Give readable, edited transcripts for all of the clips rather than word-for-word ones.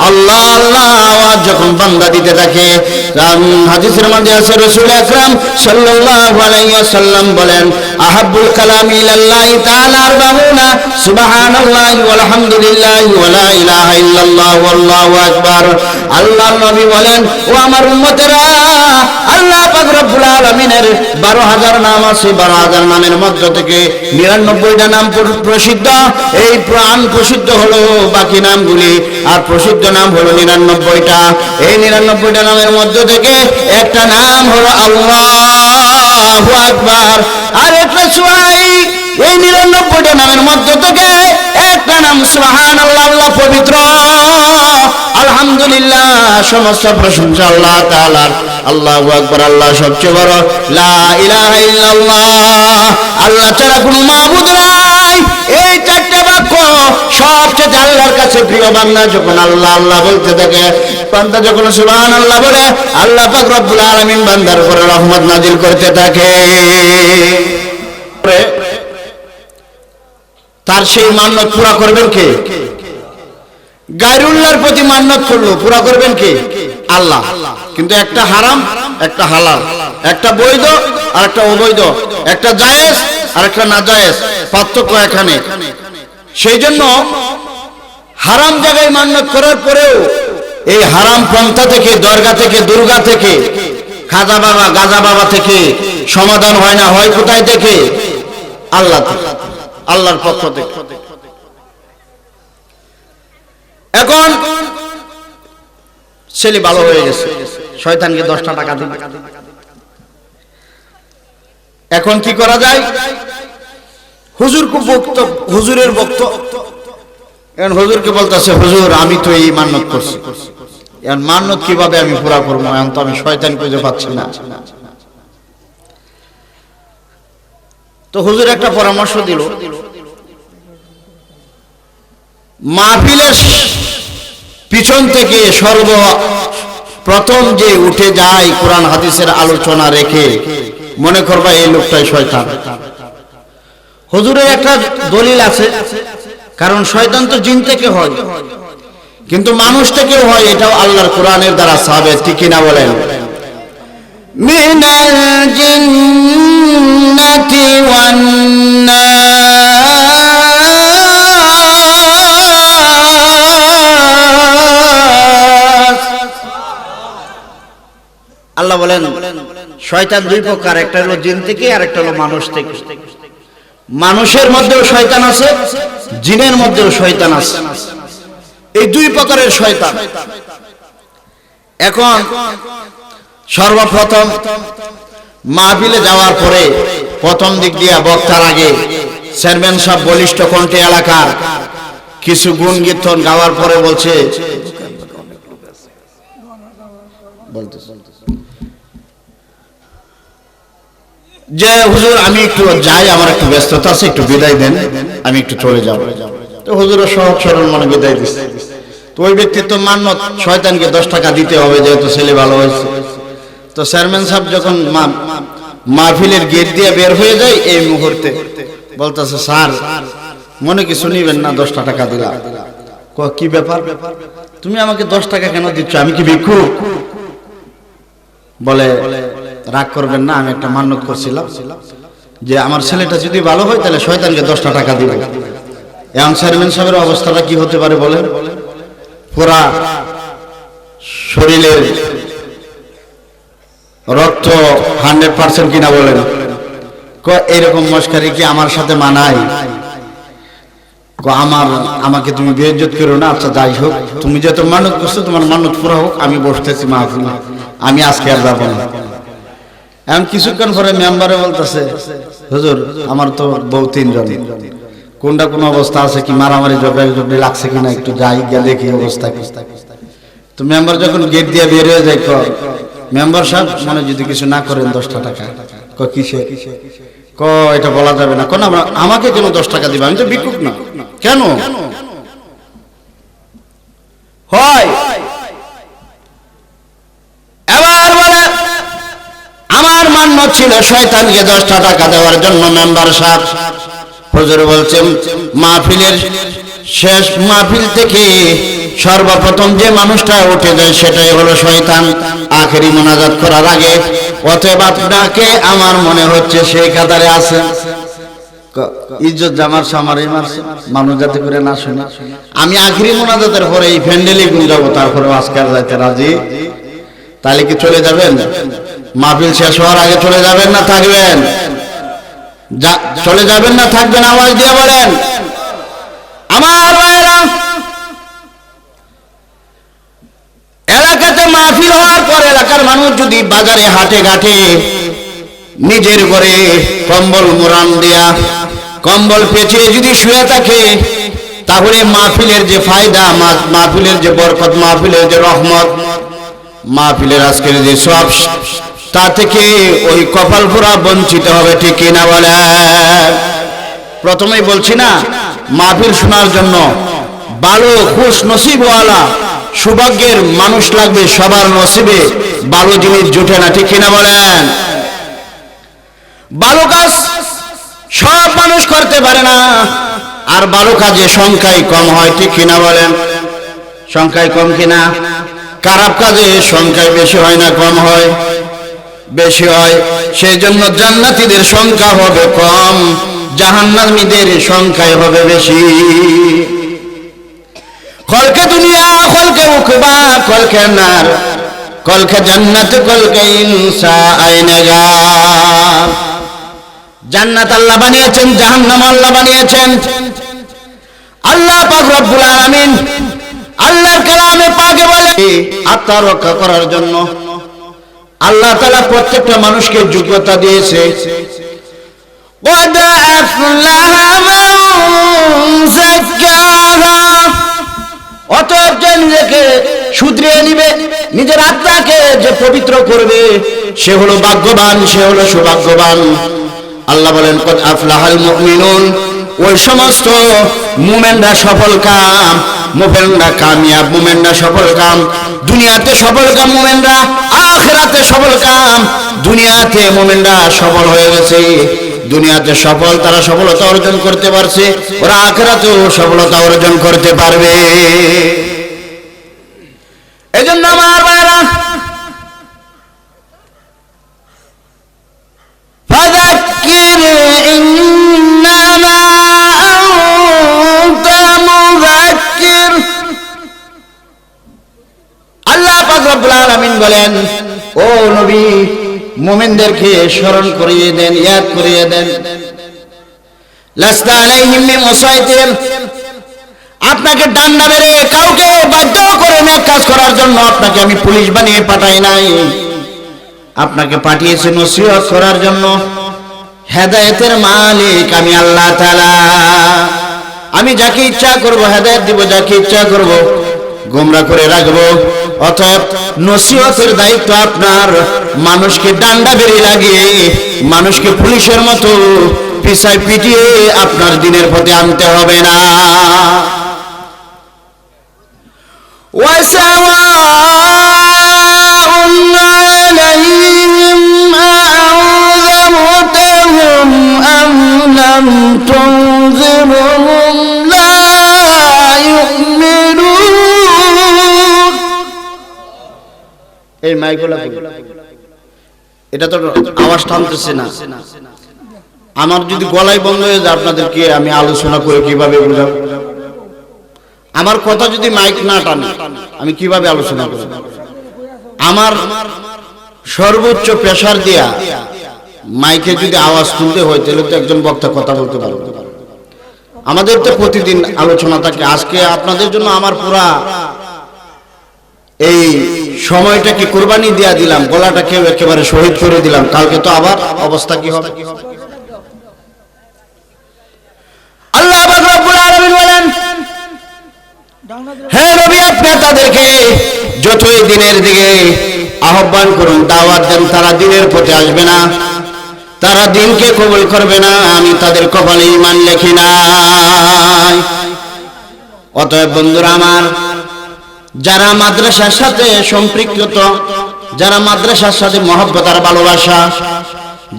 আল্লাহ আল্লাহ আওয়াজ যখন বান্দা দিতে থাকে, হাদিসের মধ্যে আছে রাসূল আকরাম সাল্লাল্লাহু আলাইহি ওয়াসাল্লাম বলেন, আহাব্বুল কালামি ইলাল্লাহি তাআলা আরবাউনা সুবহানাল্লাহি ওয়ালহামদুলিল্লাহি ওয়া লা ইলাহা ইল্লাল্লাহ ওয়াল্লাহু আকবার। আল্লাহর নবী বলেন, ও আমার উম্মতেরা, আল্লাহ পাক রব্বুল আলামিনের 12,000 নাম আছে, 12,000 নামের মধ্য থেকে 99টা নাম প্রসিদ্ধ। এই প্রাণ প্রসিদ্ধ হলো বাকি নামগুলি, আর প্রসিদ্ধ নাম হলো 99টা। এই 99টা নামের মধ্য থেকে একটা নাম হলো আল্লাহু আকবার, আর একটা সুবহান। এই 99টা নামের মধ্য থেকে একটা নাম সুবহানাল্লাহ, আল্লাহ পবিত্র, আলহামদুলিল্লাহ সমস্ত প্রশংসা আল্লাহ তাআলার, আল্লাহু আকবার আল্লাহ সবচেয়ে বড়, লা ইলাহা ইল্লাল্লাহ আল্লাহ ছাড়া কোনো মাবুদ নাই। এই চারটি বাক্য সবচেয়ে আল্লাহর কাছে প্রিয়। বান্দা যখন আল্লাহ আল্লাহ বলতে থাকে, বান্দা যখন সুবহানাল্লাহ বলে, আল্লাহ পাক রব্বুল আলামিন বান্দার উপরে রহমত নাজিল করতে থাকে। তার সেই মান্যত পুরা করবেন কে? গায়রুল্লাহর প্রতি মান্যত করলো, পুরা করবেন কে? আল্লাহ। কিন্তু একটা হারাম একটা হালাল, একটা বৈধ আর একটা অবৈধ, একটা জায়েজ আর একটা নাজায়েজ, পার্থক্য এখানে। সেই জন্য হারাম জায়গায় মান্যত করার পরেও এই হারাম পন্থা থেকে, দরগা থেকে, দুর্গা থেকে, খাজা বাবা গাজা বাবা থেকে সমাধান হয় না। হয় কোথায় থেকে? আল্লাহ থেকে, আল্লাহর পক্ষ থেকে। এখন ছেলে ভালো হয়ে গেছে, শয়তানকে 10টা টাকা দিবে। এখন কি করা যায়? হুজুরের বক্তব্য, এখন হুজুরকে বলতেছে, হুজুর আমি তো এই মান্যত করছি, এখন মান্যত কিভাবে আমি পুরা করবো? এখন তো আমি শয়তান খুঁজে পাচ্ছি না। তো হুজুর একটা পরামর্শ দিল, মাহফিলের পিছন থেকে সর্বপ্রথম যে উঠে যায় কোরআন হাদিসের আলোচনা রেখে, মনে করবা এই লোকটাই শয়তান। হুজুরের একটা দলিল আছে, কারণ শয়তান তো জিন থেকে হয়, কিন্তু মানুষ থেকেও হয়, এটাও আল্লাহর কোরআনের দ্বারা সাবেত। ঠিক কিনা বলেন? মিনাল জিন্নাতি ওয়ান নাস। আল্লাহ বলেন শয়তান দুই প্রকার, একটা হলো জিন থেকে আর একটা হলো মানুষ থেকে। মানুষের মধ্যেও শয়তান আছে, জিনের মধ্যেও শয়তান আছে, এই দুই প্রকারের শয়তান। এখন সর্বপ্রথম মাহফিলে যাওয়ার পরে প্রথম দিক দিয়ে বক্তার আগে চেয়ারম্যান সাহেব বলিষ্ঠ কণ্ঠে এলাকার কিছু গুণ কীর্তন গাওয়ার পরে বলছে, যে হুজুর আমি একটু যাই, আমার একটু ব্যস্ততা আছে, একটু বিদায় দেন, আমি একটু চলে যাব। তো হুজুরের সহজ সরল মনে বিদায় দিচ্ছে। তো ওই ব্যক্তির তো মান্যত শয়তানকে 10 টাকা দিতে হবে, যেহেতু ছেলে ভালো হয়েছে। তো চেয়ারম্যান সাহেব যখন মাহফিলের গেট দিয়ে বের হয়ে যায়, এই মুহূর্তে বলতেছে, স্যার মনে কিছু নিবেন না, 10টা টাকা দিলাম। কি ব্যাপার? তুমি আমাকে 10 টাকা কেন দিচ্ছ? আমি কি ভিক্ষুক? বলে, রাগ করবেন না, আমি একটা মান্যত করছিলাম যে আমার ছেলেটা যদি ভালো হয় তাহলে শয়তানকে 10টা টাকা দিব। এখন চেয়ারম্যান সাহেবের অবস্থাটা কি হতে পারে বলেন? পুরা শরীরের রক্ত 100% কিনা বলেন? এরকম মস্কারি কি আমার সাথে মানায়? আমাকে তুমি বেইজ্জত করো না। আচ্ছা যাই হোক, তুমি যত মানত করছো তোমার মানত পুরা হোক, আমি বসতেছি মাহফিলে, আমি আজকে আর যাবো না। এখন কিছুক্ষণ পরে মেম্বারে বলতেছে, হুজুর আমার তো বউ 3 জন, কোনটা কোন অবস্থা আছে কি, মারামারি ঝগড়া লাগছে কিনা, একটু যাই গিয়ে দেখি অবস্থা কি। তো মেম্বার যখন গেট দিয়ে বের হয়ে যায়, মেম্বার সাহেব মানে যদি কিছু না করেন 10টা টাকা। কিসে? এটা বলা যাবে না। আমাকে কেন 10 টাকা দিবে? আমি তো ভিক্ষুক না। কেন হয়? এবার বলে, আমার মান্যত ছিল শয়তানকে 10টা টাকা দেওয়ার জন্য। মেম্বার সাহেব হুজুর বলছেন, মাহফিলের শেষ মাহফিল থেকে সর্বপ্রথম যে মানুষটা উঠে যায় সেটাই হলো শয়তান আখেরি মোনাজাত করার আগে। অতএব আপনাকে আমার মনে হচ্ছে সেই কাতারে আছে। ইজ্জত জামার সামারি মারছে মানুষ যাতে করে না শুনে। আমি আখেরি মোনাজাতের পরে এই প্যান্ডেলে গুঞ্জাবো, তারপরে আজকাল যাইতে রাজি। তাহলে কি চলে যাবেন? মাহফিল শেষ হওয়ার আগে চলে যাবেন না থাকবেন? চলে যাবেন না থাকবেন? আওয়াজ দিয়ে বলেন। আমার ভাইরা, এলাকাতে মাহফিল হওয়ার পর এলাকার মানুষ যদি বাজারে হাটে ঘাটে নিজের ঘরে কম্বল মোড়ান দেয়া কম্বল পেঁচিয়ে যদি শুয়ে থাকে, তাহলে মাহফিলের যে ফায়দা, মাহফিলের যে বরকত, মাহফিলের যে রহমত, মাহফিলের আজকের যে সব, তা থেকে ওই কপাল পোড়া বঞ্চিত হবে। ঠিক কিনা বলে? প্রথমেই বলছি না, মাহফিল শোনার জন্য ভালো খুশ নসিবওয়ালা সৌভাগ্যের মানুষ লাগবে। সবার নসিবে ভালো জিনিস জুটে না। ঠিক কিনা বলেন? ভালো কাজ সব মানুষ করতে পারে না, আর ভালো কাজে সংখ্যায় কম হয়। ঠিক কিনা বলেন? সংখ্যায় কম কিনা? খারাপ কাজে সংখ্যায় বেশি হয় না কম হয়? বেশি হয়। সেই জন্য জান্নাতীদের সংখ্যা হবে কম, জাহান্নামীদের সংখ্যায় হবে বেশি। কলকে দুনিয়া কলকে উকবা কলকে নার কলকে জান্নাত কলকে ইনসা আইনেগা। জান্নাত আল্লাহ বানিয়েছেন, জাহান্নাম আল্লাহ বানিয়েছেন। আল্লাহ পাক রব্বুল আলামিন আল্লাহর কালামে পাকে বলে আত্মা রক্ষা করার জন্য আল্লাহ তাআলা প্রত্যেকটা মানুষকে যোগ্যতা দিয়েছে। قد أفلح من زكاها। অতএব যে নিজেকে শুধরিয়ে নিবে, নিজের আত্মাকে যে পবিত্র করবে, সে হলো ভাগ্যবান, সে হলো সৌভাগ্যবান। আল্লাহ বলেন কদ আফলাহাল মুমিনুন। ওই সমস্ত মুমিনরা সফল কাম, মুমিনরা কামিয়াব, মুমিনরা সফল কাম। দুনিয়াতে সফল কাম মুমিনরা, আখিরাতে সফল কাম। দুনিয়াতে মুমিনরা সফল হয়ে গেছে, দুনিয়াতে সফল, তারা সফলতা অর্জন করতে পারছে, ওরা আখিরাতেও সফলতা অর্জন করতে পারবে। এজন্য আমার ভাইরা, ফাযাক্কির ইন্নামা আনতা মুযাক্কির। আল্লাহ পাক রব্বুল আলামিন বলেন, ও নবী, মুমিনদেরকে স্মরণ করিয়ে দেন, ইয়াদ করিয়ে দেন। লাস্তা আলাইহিম বিমুসাইতির। আপনাকে ডান্ডা মেরে কাউকে বাধ্য করে নেক কাজ করার জন্য আপনাকে আমি পুলিশ বানিয়ে পাঠাই নাই। আপনাকে পাঠিয়েছি নসিহত করার জন্য। হেদায়েতের মালিক আমি আল্লাহ তাআলা। আমি যাকে ইচ্ছা করব হেদায়েত দিব, যাকে ইচ্ছা করব গোমরাহ করে রাখবো। অতএব নসিহতের দায়িত্ব আপনার। মানুষকে ডান্ডা বেরি লাগিয়ে, মানুষকে পুলিশের মতো পিছায় পিটিয়ে আপনার দিনের পথে আনতে হবে না। ওয়াসাওয়াউন আলাইহিম আ'যামতাহুম আম লাম তুনযিরহুম লা ইউমিনুন। এই মাইকগুলো এটা তো আওয়াজ টানতেছে না। আমার যদি গলায় বন্ধ হয়ে যায়, আপনাদেরকে আমি আলোচনা করে কিভাবে বোঝাবো? আমার কথা যদি মাইক না টানে, আমি কিভাবে আলোচনা করব? আমার সর্বোচ্চ প্রেসার দিয়া মাইকে যদি আওয়াজ তুলতে হয়, তাহলে তো একজন বক্তা কথা বলতে পারবে। আমাদের তো প্রতিদিন আলোচনা থাকে। আজকে আপনাদের জন্য আমার পুরা এই সময়টাকে কুরবানি দিয়া দিলাম, গলাটাকে একেবারে শহীদ করে দিলাম। কালকে তো আবার অবস্থা কি হবে? আল্লাহ রাব্বুল আলামিন বলেন, হে নবী, আপনি তাদেরকে যতই দিনের দিকে আহ্বান করুন, দাওয়াত দেন, তারা দিনের পথে আসবে না, তারা দিনকে কবুল করবে না। আমি তাদের কপালে ঈমান লিখি নাই। অতএব বন্ধুরা আমার, যারা মাদ্রাসার সাথে সম্পৃক্ত, যারা মাদ্রাসার সাথে মহব্বত আর ভালোবাসা,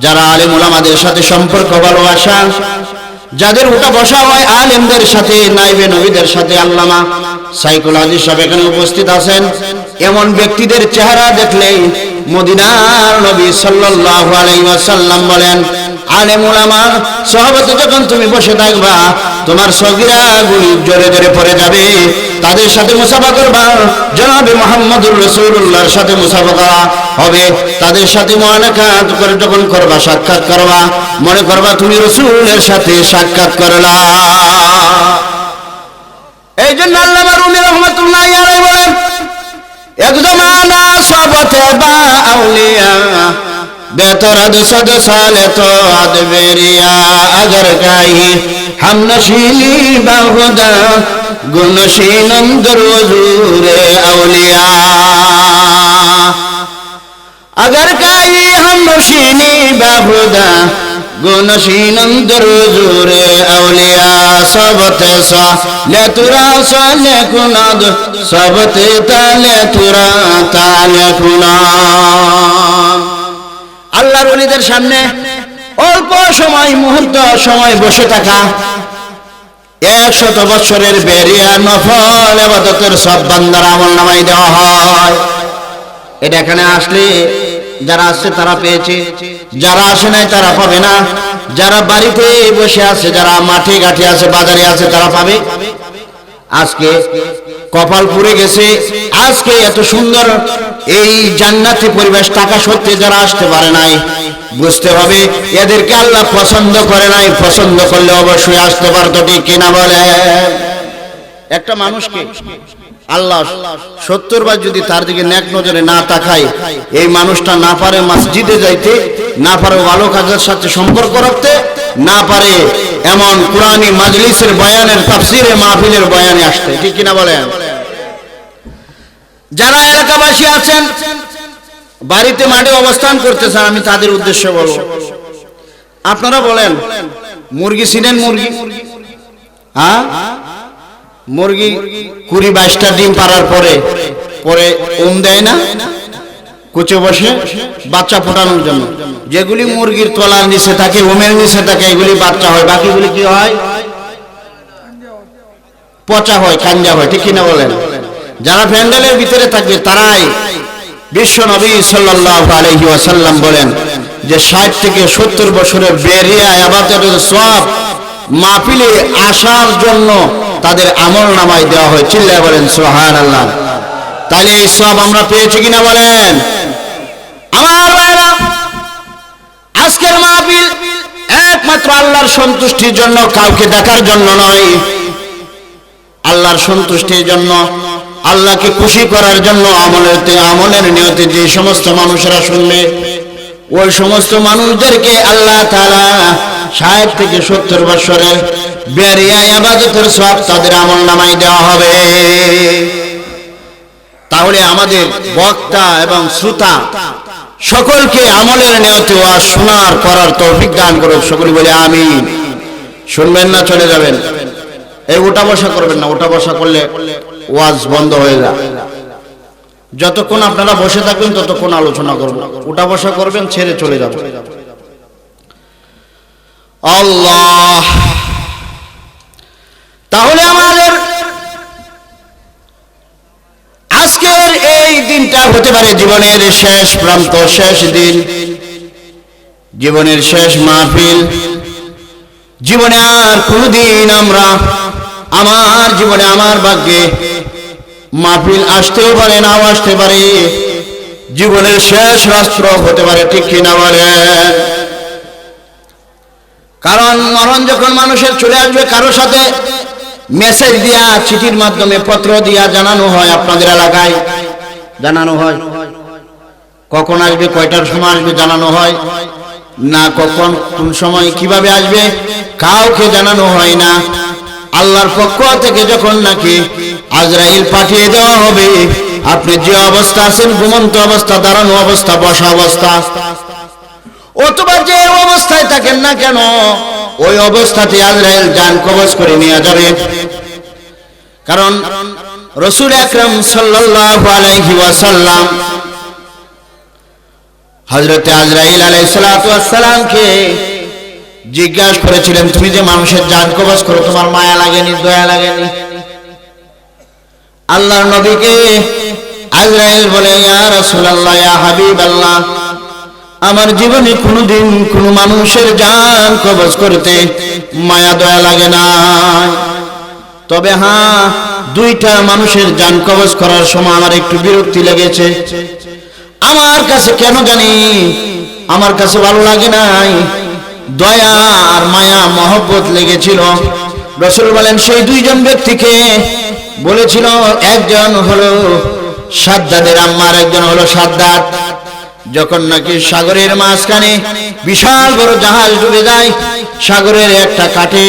যারা আলেম ওলামাদের সাথে সম্পর্ক ভালোবাসা, যাদের উঠা বসা হয় আলেমদের সাথে, নাইবে নবীদের সাথে। আল্লামা সাইকুল হাদিস সাহেব এখানে উপস্থিত আছেন। এমন ব্যক্তিদের চেহারা দেখলেই মদিনার নবী সাল্লাল্লাহু আলাইহি ওয়াসাল্লাম বলেন, আলেম উলামা সাহাবাতে যখন তুমি বসে থাকবা, তোমার সগীরা গুলি জোরে জোরে পড়ে যাবে, তাদের সাথে মুসাফা করবা, জনাবে মুহাম্মদুর রাসূলুল্লাহর সাথে মুসাফা করা হবে। তাদের সাথে মুআলাকাত করে যখন করবা, সাক্ষাৎ করবা, মনে করবা তুমি রাসূলের সাথে সাক্ষাৎ করলা। এই জন্য আল্লামা রুমি রাহমাতুল্লাহি আলাইহি বলেন, এক জমানা সবতে বা আউলিয়া বেতরাদ সদ সালে তো আদ বেরিয়া अगर গাহি हम नशीली बाहुदा गुनशीनम दरुजूरे औलिया अगर गाही हम नशीली बाहुदा गुनशीनम दरुजूरे औलिया सबते सा ले तुरा सा ले कुनाद सबते ताले तुरा ताले कुनाद। আল্লাহর ওলিদের সামনে অল্প সময়, মুহূর্ত সময় বসে থাকা 100 বছরের বেরিয়া নফল ইবাদতের সব বান্দার আমলনামায় দেওয়া হয়। এটা এখানে আসলে যারা আসছে তারা পেয়েছে, যারা আসে নাই তারা পাবে না। যারা বাড়িতে বসে আছে, যারা মাঠে ঘাটে আছে, বাজারে আছে, তারা পাবে। আজকে কপাল পুড়ে গেছে, আজকে এত সুন্দর এই জান্নাতি পরিবেশ থাকা সত্ত্বেও যারা আসতে পারে নাই, বুঝতে হবে এদেরকে আল্লাহ পছন্দ করে নাই। পছন্দ করলে অবশ্যই আসতে পারতো, ঠিক কিনা বলে? একটা মানুষকে আল্লাহ 70 বার যদি তার দিকে নেক নজরে না তাকায়, এই মানুষটা না পারে মসজিদে যাইতে, না পারে ভালো কাজের সাথে সম্পর্ক রাখতে, না পারে এমন কুরআনী মাজলিসের বয়ানের, তাফসীরে মাহফিলের বয়ানে আসতে, ঠিক কিনা বলেন? যারা এলাকাবাসী আছেন, বাড়িতে মাঠে অবস্থান করতেছেন, আমি তাদের উদ্দেশ্যে বলবো, আপনারা বলেন মুরগি চিনেন? মুরগি, হ্যাঁ, মুরগি 20-22টা ডিম পাড়ার পরে পরে দেয় না, কুচে বসে বাচ্চা ফোটানোর জন্য। যেগুলি মুরগির তলার নিচে থাকে, ওমের নিচে থাকে, এগুলি বাচ্চা হয়, বাকিগুলি কি হয়? পচা হয়, কাঞ্জা হয়, ঠিক কিনা বলেন? যারা প্যান্ডেলের ভিতরে থাকবে তারাই বিশ্ব নবী সাল্লাল্লাহু আলাইহি ওয়াসাল্লাম বলেন যে 60 থেকে 70 বছরের বেরিয়া ইবাদতের সওয়াব মাহফিলে আসার জন্য তাদের আমলনামায় দেওয়া হয়। চিল্লায় বলেন সুবহানাল্লাহ। তাহলে এই সওয়াব আমরা পেয়েছি কিনা বলেন? আমার ভাইরা, আজকের মাহফিল একমাত্র আল্লাহর সন্তুষ্টির জন্য, কাউকে দেখার জন্য নয়, আল্লাহর সন্তুষ্টির জন্য, আল্লাহকে খুশি করার জন্য। আমলের নিয়তে যে সমস্ত মানুষরা শুনবে, ওই সমস্ত মানুষদেরকে আল্লাহ তাআলা 60 থেকে 70 বছরের বেরিয়া ইবাদতের সওয়াব তাদের আমলনামায় দেওয়া হবে। তাহলে আমাদের বক্তা এবং শ্রোতা সকলকে আমলের নিয়তে ওয়াজ শোনার করার তৌফিক দান করুন। সকলে বলে আমিন। শুনবেন না চলে যাবেন, এই ওঠা বসা করবেন না, ওঠা বসা করলে ওয়াজ বন্ধ হয়ে যায়। যতক্ষণ আপনারা বসে থাকবেন ততক্ষণ আলোচনা করব, ওঠা বসা করবেন, ছেড়ে চলে যাবেন। আল্লাহ, তাহলে আমাদের আজকের এই দিনটা হতে পারে জীবনের শেষ প্রান্ত, শেষ দিন, জীবনের শেষ মাহফিল। জীবনে আর কোনদিন আমরা, আমার জীবনে, আমার ভাগ্যে মাহফিল আসতেও পারে, নাও আসতে পারে, জীবনের শেষ রাষ্ট্র হতে পারে, ঠিক কিনা বলেন? কারণ মরণ যখন মানুষের চলে আসবে, কারোর সাথে মেসেজ দিয়া, চিঠির মাধ্যমে, পত্র দিয়া জানানো হয়, আপনাদের এলাকায় জানানো হয়। কখন আসবে, কয়টার সময় আসবে জানানো হয় না, কখন কোন সময় কিভাবে আসবে কাউকে জানানো হয় না। আল্লাহর পক্ষ থেকে যখন নাকি আজরাইল পাঠিয়ে দেওয়া হবে, আপনি যে অবস্থা আছেন, ঘুমন্ত অবস্থা, দাঁড়ানো অবস্থা, বসা অবস্থা, অথবা যে অবস্থায় থাকেন না কেন, ওই অবস্থাতে আজরাইল জান কবজ করে নিয়ে যাবে। কারণ রাসূল আকরাম সাল্লাল্লাহু আলাইহি ওয়াসাল্লাম হযরত আজরাইল আলাইহিস সালাতু ওয়াস সালামকে জিজ্ঞাসা করেছিলেন, তুমি যে মানুষের জান কবজ করো, তোমার মায়া লাগেনি, দয়া লাগেনি? আল্লাহর নবীকে আজরাইল বলে, ইয়া রাসূলুল্লাহ, ইয়া হাবিবাল্লাহ, আমার জীবনে কোনোদিন কোনো মানুষের জান কবজ করতে মায়া দয়া লাগে না, তবে হ্যাঁ, দুইটা মানুষের জান কবজ করার সময় আমার একটু বিরক্তি লেগেছে। আমার কাছে কেন জানি আমার কাছে ভালো লাগে নাই, দয়া আর মায়া মহব্বত লেগেছিল। রাসূল বলেন, সেই দুইজন ব্যক্তিকে বলেছিল, একজন হলো সাদ্দাদের আম্মার, একজন হলো সাদ্দাদ। যখন নাকি সাগরের মাঝখানে বিশাল বড় জাহাজ ডুবে যায়, সাগরের একটা কাঠে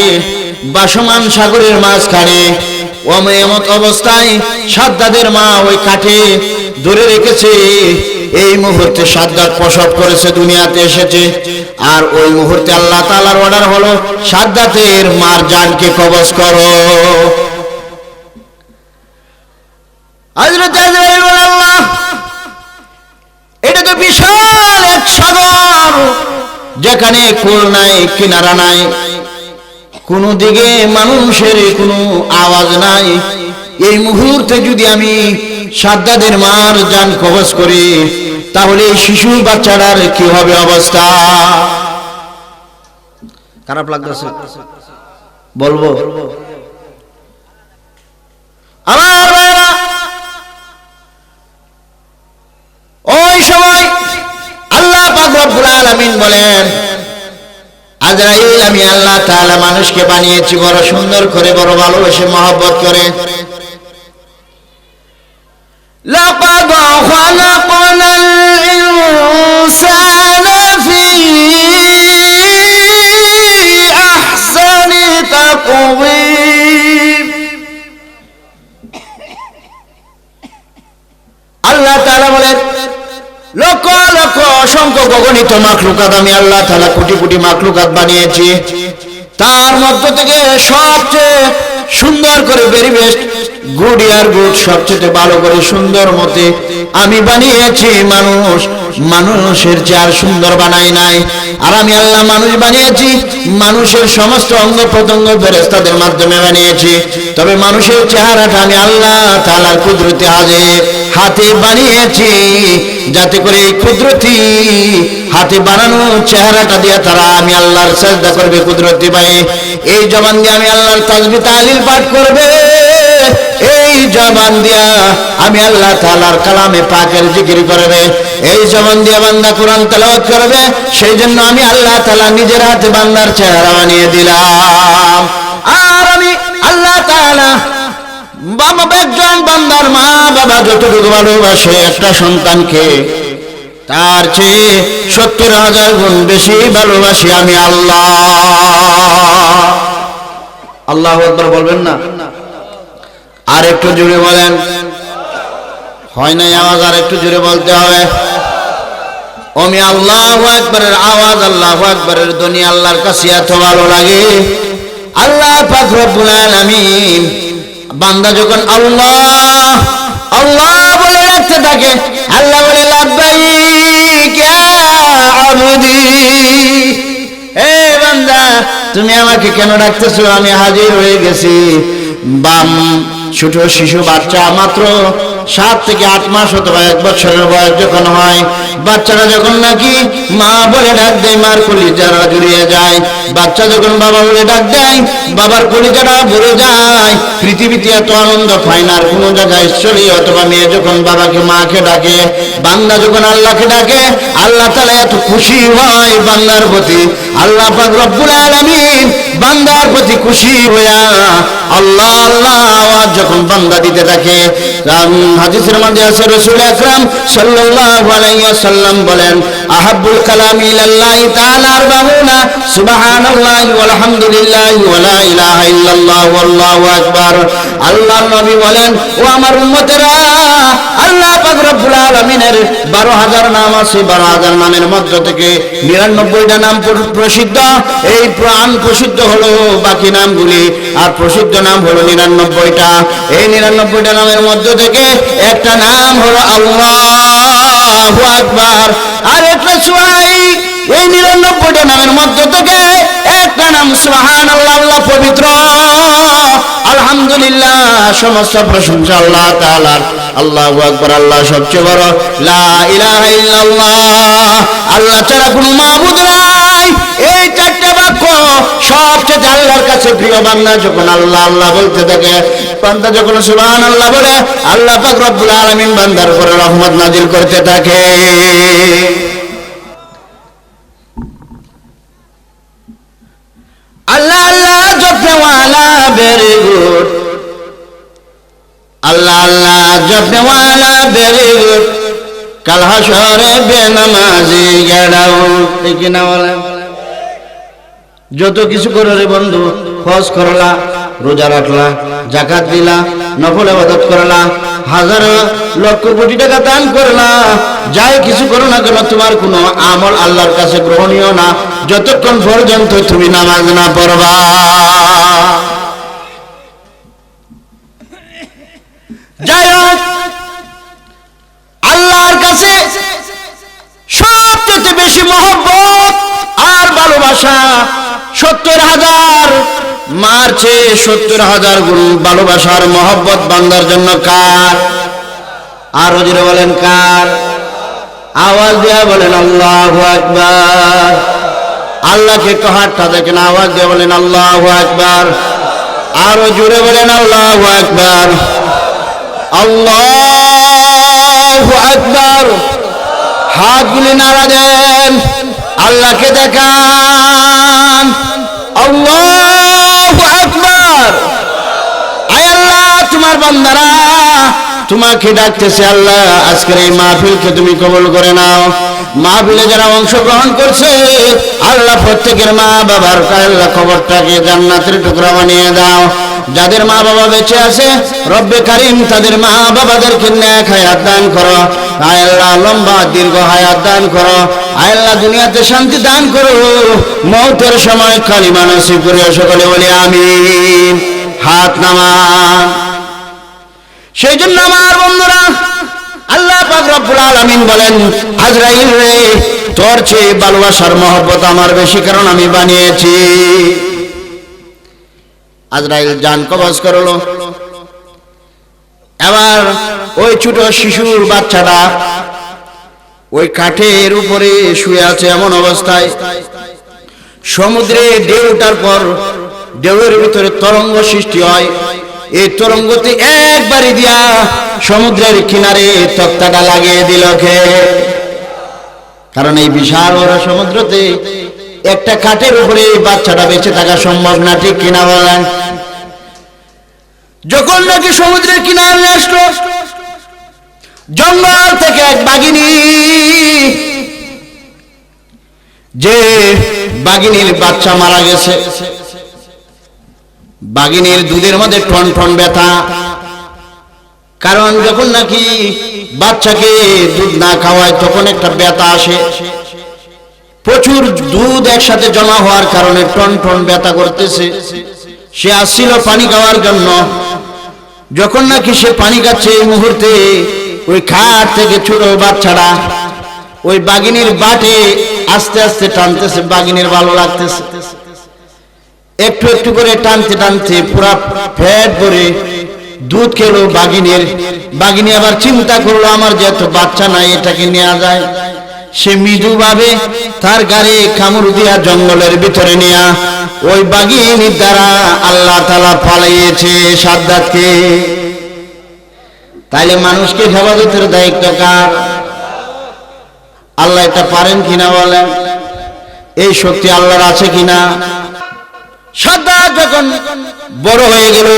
বাসমান সাগরের মাঝখানে অমেয়ামত অবস্থায় সাদ্দাদের মা ওই কাঠে ধরে রেখেছে। এই মুহূর্তে সাদ্দাদ প্রসব করেছে, দুনিয়াতে এসেছে, আর ওই মুহূর্তে আল্লাহ তাআলার অর্ডার হলো, সাদ্দাদের মার জানকে কবজ করো। হযরত আজরাইল বলেন, আল্লাহ, এটা তো বিশাল এক সাগর, যেখানে কুল নাই, কিনারা নাই, কোন দিকে মানুষের কোনো আওয়াজ নাই। এই মুহূর্তে যদি আমি সাদ্দাদের মার জান কবজ করি, তাহলে এই শিশু বাচ্চাটার কি হবে অবস্থা? খারাপ লাগতেছে? বলবো? আমার ভাইরা, ওই সময় আল্লাহ পাক রব্বুল আলামিন বলেন, আজরাইল, আমি আল্লাহ তাআলা মানুষকে বানিয়েছি বড় সুন্দর করে, বড় ভালোবেসে মহব্বত করে। লাকাদ খালাকনাল ইনসানা ফি আহসানি তাকওয়িম। আল্লাহ তাআলা বলেন, লক্ষ লক্ষ অসংখ্য গগনিত মাখলুকাত আমি আল্লাহ তাআলা কোটি কোটি মাখলুকাত বানিয়েছি, তার মধ্য থেকে সবচেয়ে সুন্দর করে, ভেরি বেস্ট, গুড ইয়ার গুড, সবচেয়ে ভালো করে সুন্দর মতে আমি বানিয়েছি মানুষ। মানুষের চেয়ে সুন্দর বানাই নাই। আর আমি আল্লাহ মানুষ বানিয়েছি, মানুষের সমস্ত অঙ্গ প্রত্যঙ্গ ফেরেশতাদের মাধ্যমে বানিয়েছি, তবে মানুষের চেহারাটা আমি আল্লাহ তাআলার কুদরতে হাতে বানিয়েছি, যাতে করে এই কুদরতি হাতে বানানো চেহারাটা দিয়ে তারা আমি আল্লাহর সাজদা করবে কুদরতি পায়ে। এই জবান দিয়ে আমি আল্লাহর তাসবিহ তাহলিল পাঠ করবে, এই জবান দিয়া আমি আল্লাহ তাআলার কালামে পাকের জিকির করবে, এই জবান দিয়ে বান্দা কোরআন তেলাওয়াত করবে। সেই জন্য আমি আল্লাহ তাআলা নিজের হাতে বান্দার চেহারা বানিয়ে দিলাম। আর আমি আল্লাহ তাআলা বাবা, একজন বান্দার মা বাবা যতটুকু ভালোবাসে একটা সন্তানকে, তার চেয়ে 70,000 গুণ বেশি ভালোবাসি আমি আল্লাহ। আল্লাহু আকবার বলবেন না? আর একটু জোরে বলেন। হয় নাই আওয়াজ, আর একটু জোরে বলতে হবে। আমি আল্লাহু আকবারের আওয়াজ, আল্লাহু আকবারের ধ্বনি আল্লাহর কাছে এত ভালো লাগে। আল্লাহ পাক রব্বুল আলামিন বান্দা যখন আল্লাহ আল্লাহ বলে ডাকতে থাকে, আল্লাহ বলে, লাব্বাইক ইয়া আবদি, হে বান্দা, তুমি আমাকে কেন ডাকতেছো? আমি হাজির হয়ে গেছি। বাম ছোট শিশু বাচ্চা মাত্র 7 থেকে 8 মাস অথবা 1 বছরের বয়স যখন হয়, বাচ্চারা যখন নাকি মা বলে ডাক দেয়, মার কলিজাটা জুড়িয়ে যায়। বাচ্চা যখন বাবা বলে ডাক দেয়, বাবার কলিজাটা ভরে যায়। পৃথিবীতে এত আনন্দ পায় না আর কোনো জায়গায়। ছেলে অথবা মেয়ে যখন বাবাকে মাকে ডাকে, বান্দা যখন আল্লাহকে ডাকে, আল্লাহ তাআলা এত খুশি হয় বান্দার প্রতি। আল্লাহ পাক রব্বুল আলামিন বান্দার প্রতি খুশি হইয়া আল্লাহ আল্লাহ আওয়াজ যখন বান্দা দিতে থাকে, হাদিসের মধ্যে আছে রাসূল আকরাম সাল্লাল্লাহু আলাইহি ওয়াসাল্লাম বলেন, আহাব্বুল কালামি ইলাল্লাহি তাআলা আরবাউনা সুবহানাল্লাহি ওয়ালহামদুলিল্লাহি ওয়া লা ইলাহা ইল্লাল্লাহু আল্লাহু আকবার। আল্লাহর নবী বলেন, ও আমার উম্মতেরা, আল্লাহ পাক রব্বুল আলামিনের 12,000 নাম আছে। 12,000 নামের মধ্য থেকে 99টা নাম প্রসিদ্ধ। এই প্রাণ প্রসিদ্ধ হলো বাকি নামগুলি, আর প্রসিদ্ধ নাম হলো 99টা। এই 99টা নামের মধ্য থেকে একটা নাম হলো আল্লাহ। আল্লাহু আকবার। আর একটা সুরাই এই 99টা নামের মধ্যে থেকে একটা নাম সুবহানাল্লাহ, আল্লাহ পবিত্র, আলহামদুলিল্লাহ, সমস্ত প্রশংসা আল্লাহ তাআলার। আল্লাহু আকবার, আল্লাহ সবচেয়ে বড়। লা ইলাহা ইল্লাল্লাহ, আল্লাহ ছাড়া কোনো মাবুদ নাই। এই চারটি বাক্য সবচেয়ে আল্লাহর কাছে প্রিয়। বান্দা যখন আল্লাহ আল্লাহ বলতে থাকে, বান্দা যখন সুবহানাল্লাহ বলে, আল্লাহ পাক রব্বুল আলামিন বান্দার উপরে রহমত নাজিল করতে থাকে। আল্লাহ আল্লাহ জপনেওয়ালা ভেরি গুড, আল্লাহ আল্লাহ জপনেওয়ালা ভেরি গুড, কাল হাসরে বেনামাজি গেড়াও। ঠিক না বলে? যত কিছু করো রে বন্ধু, হজ করলা, রোজা রাখলা, যাকাত দিলা, নফল ইবাদত করলা, হাজার লক্ষ কোটি টাকা দান করলা, যাই কিছু করো না কেন তোমার কোনো আমল আল্লাহর কাছে গ্রহণীয় না যতক্ষণ পর্যন্ত তুমি নামাজ না পড়বা। যাই হোক, আল্লাহর কাছে সবচেয়ে বেশি মহব্বত আর ভালোবাসা 70,000 মারছে 70,000 গুণ ভালোবাসার মহব্বত বান্দার জন্য কার? আরো জোরে বলেন কার? আওয়াজ দিয়া বলেন আল্লাহু আকবার। আল্লাহকে একটু হাতটা দেখেন, আওয়াজ দিয়ে বলেন আল্লাহু আকবার। আরো জোরে বলেন আল্লাহু আকবার, আল্লাহু আকবার। হাতগুলি নাড়া দেন, আল্লাহকে দেখান, আল্লাহু আকবার। আয় আল্লাহ, তোমার বান্দারা তোমাকে ডাকতেছে। আল্লাহ আজকের এই মাহফিলকে তুমি কবুল করে নাও। মাহফিলে যারা অংশগ্রহণ করছে আল্লাহ প্রত্যেকের মা বাবার আল্লাহ কবরটাকে জান্নাতের টুকরা বানিয়ে দাও। যাদের মা বাবা বেঁচে আছে রব্বে কারিম তাদের মা বাবাদেরকে নেক হায়াত দান করো। আয় আল্লাহ লম্বা দীর্ঘ হায়াত দান করো। আয় আল্লাহ দুনিয়াতে শান্তি দান করো। মওতের সময় কালিমা নসিব করে সকলে বলি আমিন। হাত নামান। সেই জন্য আমার বন্ধুরা, আল্লাহ পাক রব্বুল আলামিন বলেন, আজরাইল রে, তোর চেয়ে ভালোবাসার মহব্বত আমার বেশি, কারণ আমি বানিয়েছি। আজরাইল জান কবজ করলো। এবার ওই ছোট শিশুর বাচ্চাটা ওই কাঠের উপরে শুয়ে আছে এমন অবস্থায়, সমুদ্রে ঢেউ ওঠার পর ঢেউয়ের ভিতরে তরঙ্গ সৃষ্টি হয়। এই তরঙ্গতে একবারই দিয়া সমুদ্রের কিনারে তক্তাটা লাগিয়ে দিল কে? কারণ এই বিশাল বড় সমুদ্রতে একটা কাঠের উপরে বাচ্চাটা বেঁচে থাকা সম্ভব না। ঠিক কিনা বলেন? যখন নাকি সমুদ্রের কিনারে আসলো, জঙ্গল থেকে এক বাঘিনী, যে বাঘিনীর বাচ্চা মারা গেছে, বাঘিনীর দুধের মধ্যে টন টন ব্যথা। কারণ যখন নাকি বাচ্চাকে দুধ না খাওয়ায় তখন একটা ব্যথা আসে। প্রচুর দুধ একসাথে জমা হওয়ার কারণে টন টন ব্যথা করতেছে। সে আসছিল পানি খাওয়ার জন্য। যখন নাকি সে পানি খাচ্ছে, এই মুহূর্তে ওই খাট থেকে ছোট বাচ্চাটা ওই বাঘিনীর বাটে আস্তে আস্তে টানতেছে। বাঘিনীর ভালো লাগতেছে, একটু একটু করে টানতে টানতে পুরা পেট ভরে দুধ খেলো বাঘিনীর। বাঘিনী আবার চিন্তা করলো, আমার যেহেতু বাচ্চা নাই, এটাকে নেওয়া যায়। সে মৃদুভাবে তার গাড়ি কামড় দিয়া জঙ্গলের ভিতরে নিয়া ওই বাঘিনীর দ্বারা আল্লাহ তাআলা পালাইয়েছে সাদ্দাতকে। তাইলে মানুষকে হেফাজতের দায়িত্ব কার? আল্লাহ এটা পারেন কিনা বলেন? এই শক্তি আল্লাহর আছে কিনা? সাদ্দাত যখন বড় হয়ে গেল,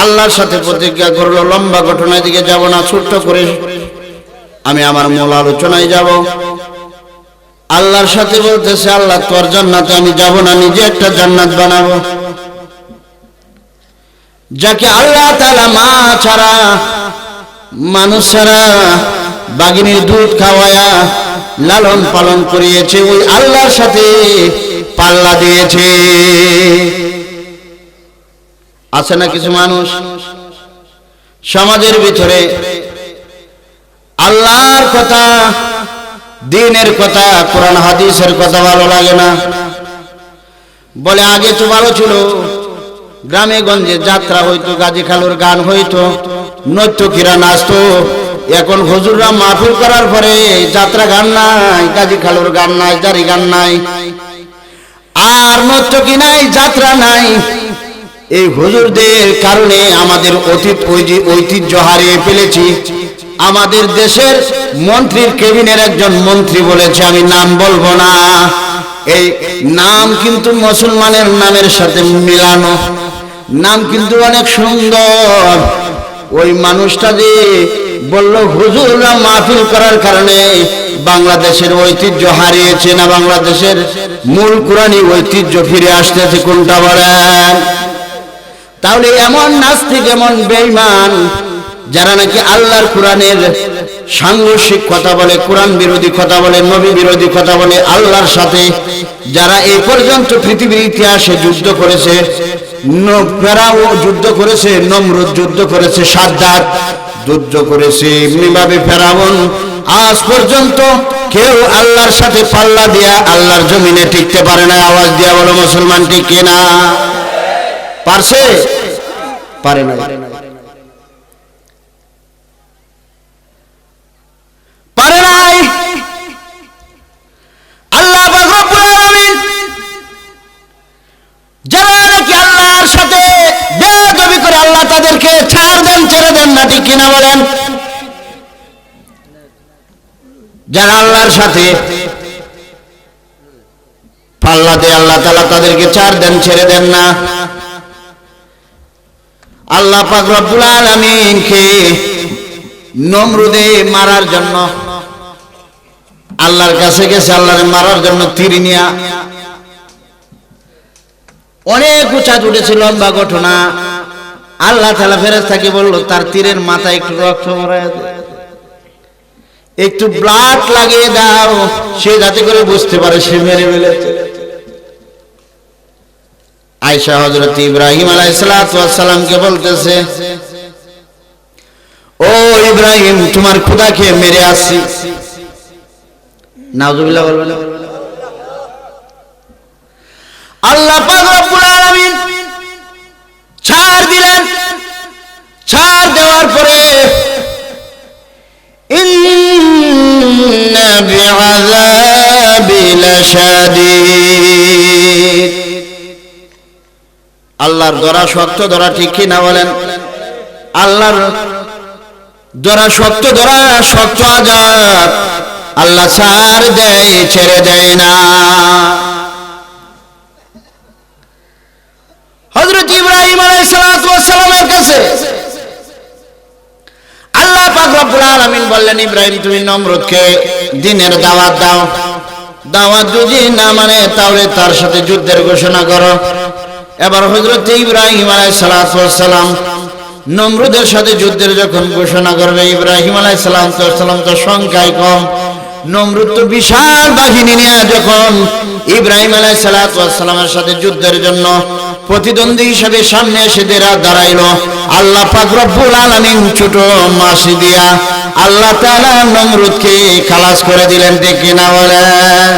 আল্লাহর সাথে প্রতিজ্ঞা করলো, লম্বা ঘটনার দিকে যাব না, ছোট্ট করে আমি আমার মূল আলোচনায় যাব। আল্লাহর সাথে বলতেছে, আল্লাহ তোর জান্নাতে আমি যাব না, নিজে একটা জান্নাত বানাবো, যাকে আল্লাহ তাআলা মা ছাড়া মানুষ ছাড়া বাঘিনীর দুধ খাওয়ায়া লালন পালন করিয়েছে, ওই আল্লাহর সাথে পাল্লা দিয়েছে। আছে না কিছু মানুষ সমাজের ভিতরে আল্লাহর কথা, দ্বীনের কথা, কোরআন হাদিসের কথা ভালো লাগে না। বলে আগে তো ভালো ছিল, গ্রামে গঞ্জে যাত্রা হইতো, গাজী খালুর গান হইতো, নর্তকীরা নাচতো। এখন হুজুররা মাহফিল করার পরে যাত্রা গান নাই, গাজী খালুর গান নাই, জারি গান নাই, আর নর্তকী নাই, যাত্রা নাই। এই হুজুরদের কারণে আমাদের ঐতিহ্য হারিয়ে ফেলেছি। আমাদের দেশের মন্ত্রীর কেবিনের একজন মন্ত্রী বলেছে, আমি নাম বলবো না, এই নাম কিন্তু মুসলমানের নামের সাথে মিলানো, নাম কিন্তু অনেক সুন্দর। ওই মানুষটা যে বলল হুজুররা মাহফিল করার কারণে বাংলাদেশের ঐতিহ্য হারিয়েছে না, বাংলাদেশের মূল কোরআনী ঐতিহ্য ফিরে আসতেছে, কোনটা বলেন? তাহলে এমন নাস্তিক, এমন বেঈমান যারা নাকি আল্লাহর কোরআনের সাংঘর্ষিক কথা বলে, কোরআন বিরোধী কথা বলে, নবী বিরোধী কথা বলে, আল্লাহর সাথে যারা এই পর্যন্ত পৃথিবীর ইতিহাসে যুদ্ধ করেছে, ফেরাও যুদ্ধ করেছে, নমরুদ যুদ্ধ করেছে, সাদ্দাত যুদ্ধ করেছে, এমনিভাবে ফেরাউন, আজ পর্যন্ত কেউ আল্লাহর সাথে পাল্লা দিয়া আল্লাহর জমিনে টিকতে পারে না। আওয়াজ দিয়া বলো মুসলমান ঠিক কিনা? পারছে? পারে না, পারে নাই। আল্লাহ পাক রব্বুল আলামিন যারা নাকি আল্লাহর সাথে বেয়াদবি করে, আল্লাহ তাদেরকে ছাড় দেন, ছেড়ে দেন না, ঠিক কিনা বলেন? যারা আল্লাহর সাথে পাল্লা দেয়, আল্লাহ তাআলা তাদেরকে ছাড় দেন, ছেড়ে দেন না। আল্লাহ পাক রব্বুল আলামিনকে নমরুদে মারার জন্য আল্লাহর কাছে গেছে, আল্লাহরে মারার জন্য তীর নিয়া, অনেক উঁচা উঠেছে, লম্বা ঘটনা। আল্লাহ তাআলা ফেরেশতাকে বলল তার তীরের মাথায় একটু রক্ত ভরায় দাও, একটু ব্লাড লাগিয়ে দাও, সে যাতে করে বুঝতে পারে সে মেরে ফেলেছে। আয়েশা হযরত ইব্রাহিম আলাইহিস সালামকে বলতেছে, ও ইব্রাহিম, তোমার খোদাকে মেরে আসছি। নাউজুবিল্লাহ বলবেন। আল্লাহ পাক রব্বুল আলামিন ছাড় দিলেন। ছাড় দেওয়ার পরে ইন্না বিআযাবি লাশাদীদ, আল্লাহর ধরা শক্ত ধরা, ঠিক কি না বলেন? আল্লাহর ধরা শক্ত ধরা, শক্ত আযাব। আল্লাহ ছাড় দেয়, ছেড়ে দেয় না। হযরত ইব্রাহিম আলাইহিস সালামের কাছে আল্লাহ পাক রব্বুল আলামিন বললেন, ইব্রাহিম তুমি নমরুদকে দ্বীনের দাওয়াত দাও, দাওয়াত যদি না মানে তাহলে তার সাথে যুদ্ধের ঘোষণা করো। এবার হযরত ইব্রাহিম আলাইহিস সালাম নমরুদের সাথে যুদ্ধের যখন ঘোষণা করবে, ইব্রাহিম আলাইহিস সালাম তো সংখ্যায় কম, নমরুদ তো বিশাল বাহিনী নিয়ে যখন ইব্রাহিম আলাইহিস সালামের সাথে যুদ্ধের জন্য প্রতিদ্বন্দ্বী হিসেবে সামনে এসে দাঁড়াইল, আল্লাহ পাক রব্বুল আলামিন ছোট মাসি দিয়া আল্লাহ তাআলা নমরুদকে খালাস করে দিলেন, ঠিক কিনা বলেন?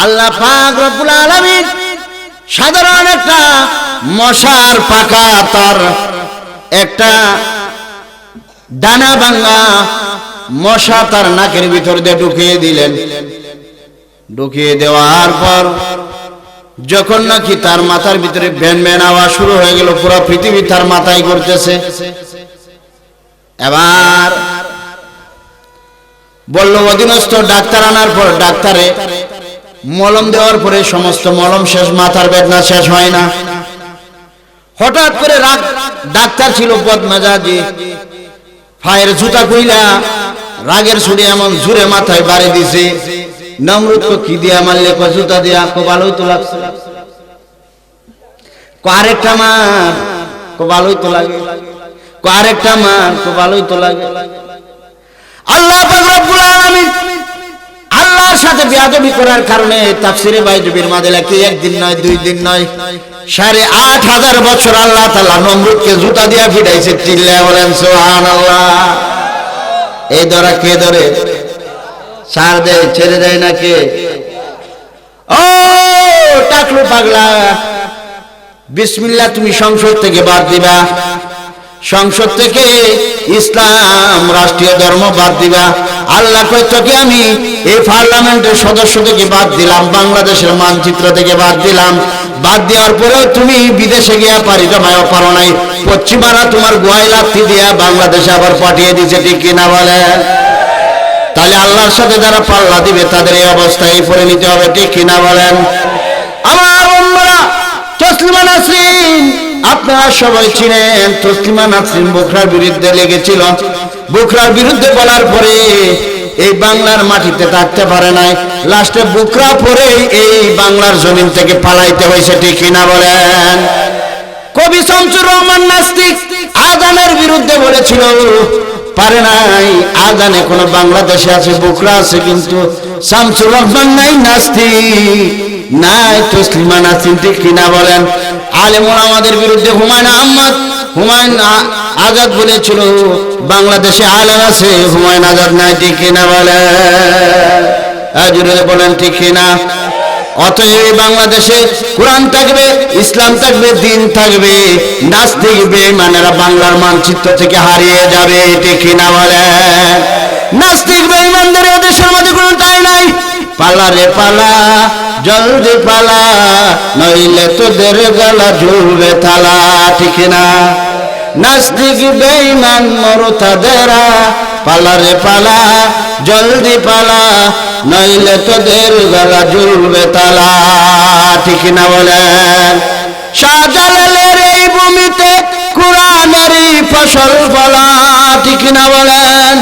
আল্লাহ পাক রব্বুল আলামিন সাধারণ একটা মশার পাকা তার একটা ডানা ভাঙা মশা তার নাকের ভিতর দিয়ে ঢুকিয়ে দিলেন। ঢুকিয়ে দেওয়ার পর যখন নাকি তার মাথার ভিতরে ভ্যান ভ্যান আওয়াজ শুরু হয়ে গেল, পুরো পৃথিবী তার মাথায় ঘুরতেছে। এবার বলল অধীনস্থ ডাক্তার আনার পর ডাক্তারে মলম দেওয়ার পরে সমস্ত মলম শেষ, মাথার বেদনা শেষ হয় না। হঠাৎ করে ডাক্তার ছিল বদমেজাজি, ফায়ের জুতা কইলা রাগের ছুড়ে এমন জোরে মাথায় বাড়ি দিছে। নমরুদ কো কি দিয়া মারলে? কো জুতা দিয়া। কো ভালোই তো লাগছে। কো আরেকটা মার। কো ভালোই তো লাগে। কো আরেকটা মার। কো ভালোই তো লাগে। আল্লাহ পাক রব্বুল আলামিন আল্লাহর সাথে বেয়াদবি করার কারণে তাফসিরে বাইজুবির মাঝে লেখে একদিন নয় দুই দিন নয় 8,500 বছর আল্লাহ তাআলা নমরুদকে জুতা দিয়া পিটাইছে। চিল্লায়া বলেন সুবহানাল্লাহ। এই ধরা কে ধরে? ছাড় দেয়, ছেড়ে দেয় না কে? ও টাকলু পাগলা, বিসমিল্লাহ তুমি সংসদ থেকে বাদ দিবা, সংসদ থেকে ইসলাম রাষ্ট্রীয় ধর্ম বাদ দিবা। আল্লাহ কয় তোকে আমি এই পার্লামেন্টের সদস্য থেকে বাদ দিলাম, বাংলাদেশের মানচিত্র থেকে বাদ দিলাম। বাদ দেওয়ার পরেও তুমি বিদেশে গিয়া পারি জমায়ও পারো নাই। পশ্চিমারা তোমার গোয়ায় লাথি দিয়া বাংলাদেশে আবার পাঠিয়ে দিছে, ঠিক কিনা বলে? তাহলে আল্লাহর সাথে যারা পাল্লা দিবে তাদের এই অবস্থায় পড়ে নিতে হবে, ঠিক কিনা বলেন? আমার বন্ধুরা, তসলিমা নাসরিন আপনারা সবাই চিনেন। তসলিমা নাসরিন বোখরার বিরুদ্ধে লেগেছিল। বোখরার বিরুদ্ধে বলার পরে এই বাংলার মাটিতে থাকতে পারে নাই, লাস্টে বোখরা পরে এই বাংলার জমিন থেকে পালাইতে হয়েছে, ঠিক কিনা বলেন? কবি শামসুর রহমান নাস্তিক আজানের বিরুদ্ধে বলেছিল, পারে নাই। আজানে কোন বাংলাদেশে আছে, বোখরা আছে, কিন্তু শামসুর রহমান নাই, নাস্তিক নাই, তসলিমা নাসরিন, ঠিক কিনা বলেন? আলেমরা আমাদের বিরুদ্ধে হুমায়ুন আজাদ বলেছিল বাংলাদেশে আলেম আছে, হুমায়ুন আজাদ নাই, ঠিক কিনা বলেন? বলেন ঠিক কিনা? অতএব বাংলাদেশে কোরআন থাকবে, ইসলাম থাকবে, দিন থাকবে। নাস্তিক বেঈমানেরা বাংলার মানচিত্র থেকে হারিয়ে যাবে, ঠিক কিনা বলেন? নাস্তিক বেঈমানদের দেশের মধ্যে কোনো ঠাঁই নাই। পালা রে পালা, জলদি পালা, নইলে তোদের গলা ঝুলবে থালা, ঠিক না? নাস্তিক বেঈমান মুরতাদেরা, পালা রে পালা, জলদি পালা, নইলে তোদের গলা ঝুলবে থালা, ঠিক না বলেন? শাহজালালের এই ভূমিতে কোরআনেরই ফসল ফলা, ঠিক না বলেন?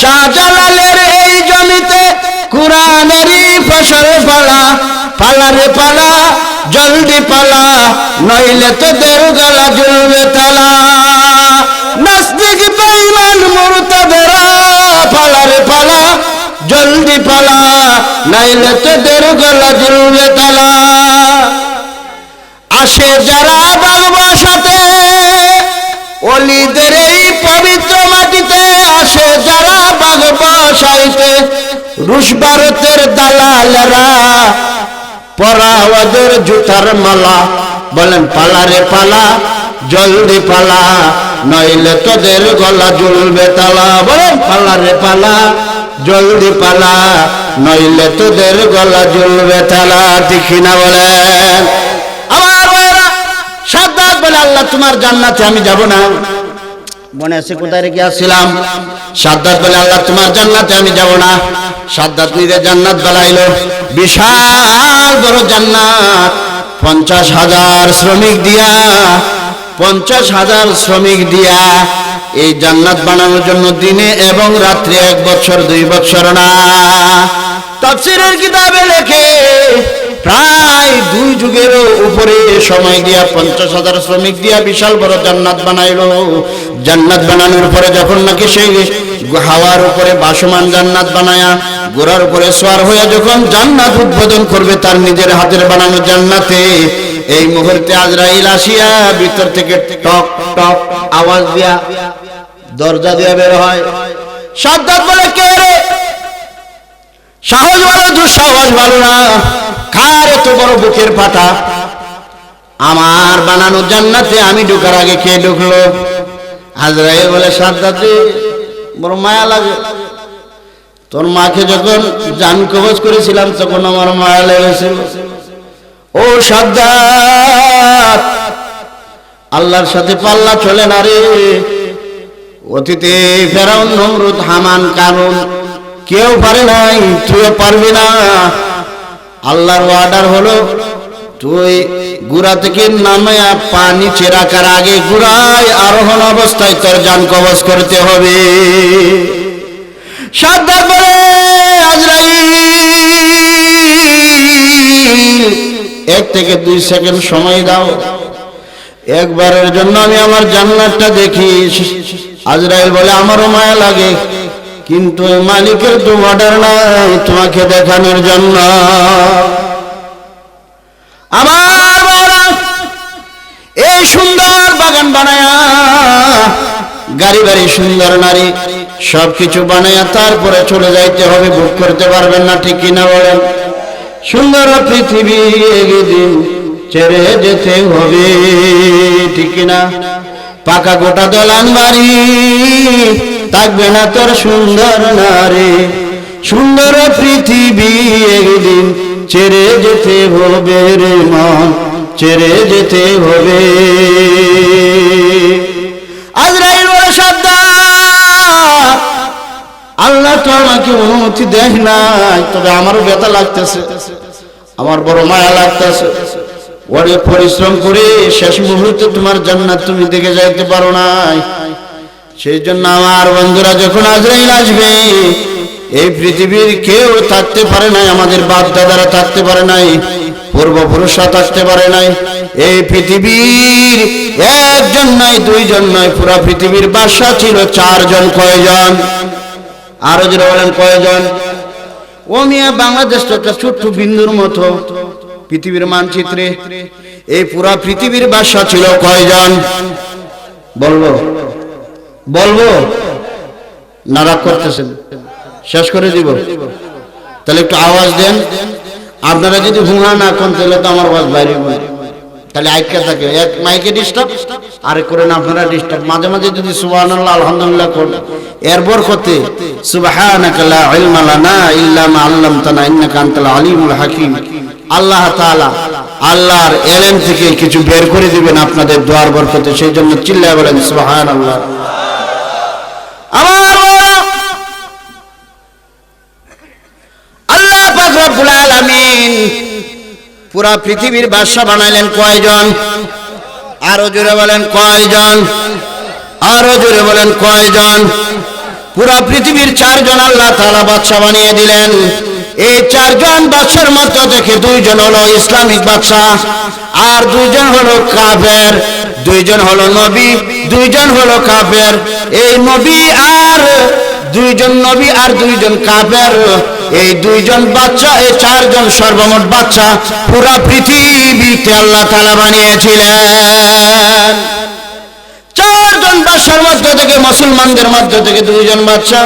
শাহজালালের এই জমিতে কোরআনেরই ফসল ফলা, পালা রে পালা, জলদি পালা, নইলে তোদের গলা ঝুলবে থালা। নাস্তিক বেঈমান মুরতাদেরা, পালা রে পালা, জলদি পালা, নইলে তোদের গলা ঝুলবে থালা। আসে যারা বাগবাসাতে, ওলিদের এই পবিত্র মাটিতে, আসে যারা বাগবাসাইতে, রুশ ভারতের দালালেরা পরা ওদের জুতার মালা। বলেন পালা রে পালা, জলদি পালা, নইলে তোদের গলা ঝুলবে থালা। বলেন পালা রে পালা, জলদি পালা, নইলে তোদের গলা ঝুলবে থালা, ঠিক না বলেন? আমার ভাইরা, সাদ্দাত বলে আল্লাহ তোমার জান্নাতে আমি যাব না। মনে আছে কোথায় রেখে আসছিলাম? সাদ্দাত বলে আল্লাহ তোমার জান্নাতে আমি যাব না। সাদ্দাত নিজে জান্নাত বানাইলো, বিশাল বড় জান্নাত, 50,000 শ্রমিক দিয়া, 50,000 শ্রমিক দিয়া এই জান্নাত বানানোর জন্য দিনে এবং রাত্রে 1 বছর 2 বছর না। তাফসীরের কিতাবে লেখে প্রায় 2 যুগেরও উপরে সময় দিয়া 50,000 শ্রমিক দিয়া বিশাল বড় জান্নাত বানাইলো। জান্নাত বানানোর পরে যখন নাকি সেই হাওয়ার উপরে ভাসমান জান্নাত বানায়া ঘোড়ার উপরে সওয়ার হয়ে যখন জান্নাত উদ্বোধন করবে তার নিজের হাতের বানানো জান্নাতে, এই মুহূর্তে আজরাইল আসিয়া ভিতর থেকে টক টক আওয়াজ দিয়া দরজা দিয়া বের হয়। সাদ্দাত বলে কে রে? সাহস ভালো, দুঃসাহস ভালো না, কার এত বড় বুকের পাটা? আমার বানানো জান্নাতে আমি ঢোকার আগে কে ঢুকলো? আজরাইল বলে সাদ্দাত বড় মায়া লাগে, তোর মাকে যখন জান কবজ করেছিলাম তখন আমার মায়া লেগেছিল। ও সাদ্দাত, আল্লাহর সাথে পাল্লা চলে না রে। অতীতে ফেরাউন, নমরুদ, হামান, কারুন কেউ পারে নাই, তুইও পারবি না। আল্লাহর অর্ডার হলো তুই গুড়া থেকে নামায়া পা নিচে রাখার আগে গুড়ায় আরোহণ অবস্থায় তোর জান কবজ করতে হবে। সাদ্দাত বলে আজরাইল 1 থেকে 2 সেকেন্ড সময় দাও, একবারের জন্য আমি আমার জান্নাতটা দেখি। আজরাইল বলে আমারও মায়া লাগে, কিন্তু ওই মালিকের তো অর্ডার নাই তোমাকে দেখানোর জন্য। আমার বাবা এই সুন্দর বাগান বানায়া, গাড়ি বাড়ি সুন্দর নারী সবকিছু বানায়া তারপরে চলে যাইতে হবে, ভোগ করতে পারবেন না, ঠিক কিনা বলেন? সুন্দর পৃথিবী একদিন ছেড়ে যেতে হবে, ঠিক কিনা? পাকা গোটা দলান বাড়ি থাকবে না তোর সুন্দর নারী, সুন্দর পৃথিবী একদিন ছেড়ে যেতে হবে রে মন, ছেড়ে যেতে হবে। আজরাইল বড় সাবধান, আল্লাহ তো আমাকে অনুমতি দেয় নাই, তবে আমারও ব্যথা লাগতেছে, আমার বড় মায়া লাগতেছে। অনেক পরিশ্রম করে শেষ মুহূর্তে তোমার জান্নাত তুমি দেখে যাইতে পারো নাই। সেই জন্য আমার বন্ধুরা, যখন আজরাইল আসবে, এই পৃথিবীর কেউ থাকতে পারে নাই, আমাদের বাপ দাদারা থাকতে পারে নাই, পূর্বপুরুষরা থাকতে পারে নাই। এই পৃথিবীর একজন নয়, দুইজন নয়, পুরা পৃথিবীর বাদশা ছিল চারজন। কয়জন? আরো যারা বলেন কয়জন? ও মিয়া, বাংলাদেশটা একটা ছোট্ট বিন্দুর মতো পৃথিবীর মানচিত্রে। এই পুরা পৃথিবীর বাদশা ছিল কয়জন? বলবো বলবো না? রাগ করতেছেন? শেষ করে দিব? তাহলে একটু আওয়াজ দেন। আপনারা যদি হুহা না করেন তাহলে তো আমার আওয়াজ বাইরে হয়, তাহলে আইকা থাকে। এক মাইকে ডিস্টার্ব, আরেক করেন আপনারা ডিস্টার্ব। মাঝে মাঝে যদি সুবহানাল্লাহ আলহামদুলিল্লাহ করেন, এরপর করতে সুবহানাকা লা ইলমা লানা ইল্লা মা আল্লামতানা ইন্নাকা আনতাল আলিমুল হাকিম। আল্লাহ তাআলা আল্লাহর ইলম থেকে কিছু বের করে দিবেন আপনাদের দোয়ার বরকতে, সেই জন্য চিল্লায় বলেন সুবহানাল্লাহ। আমার আল্লাহ পাক রব্বুল আলামিন পুরা পৃথিবীর বাদশা বানাইলেন কয়জন? আরো জোরে বলেন কয়জন? আরো জোরে বলেন কয়জন? পুরা পৃথিবীর চারজন আল্লাহ তাআলা বাদশা বানিয়ে দিলেন। এই চারজন বাদশার মধ্যে থেকে দুইজন হলো ইসলামিক বাদশা, আর দুইজন হলো কাফের। দুইজন হলো নবী, দুইজন হলো কাফের। এই নবী আর দুইজন নবী আর দুইজন কাফের, এই দুইজন বাচ্চা, এই চারজন সর্বমোট বাচ্চা পুরা পৃথিবীতে আল্লাহ তাআলা বানিয়েছিলেন। চারজন বাদশার মধ্যে থেকে, মুসলমানদের মধ্যে থেকে দুইজন বাচ্চা।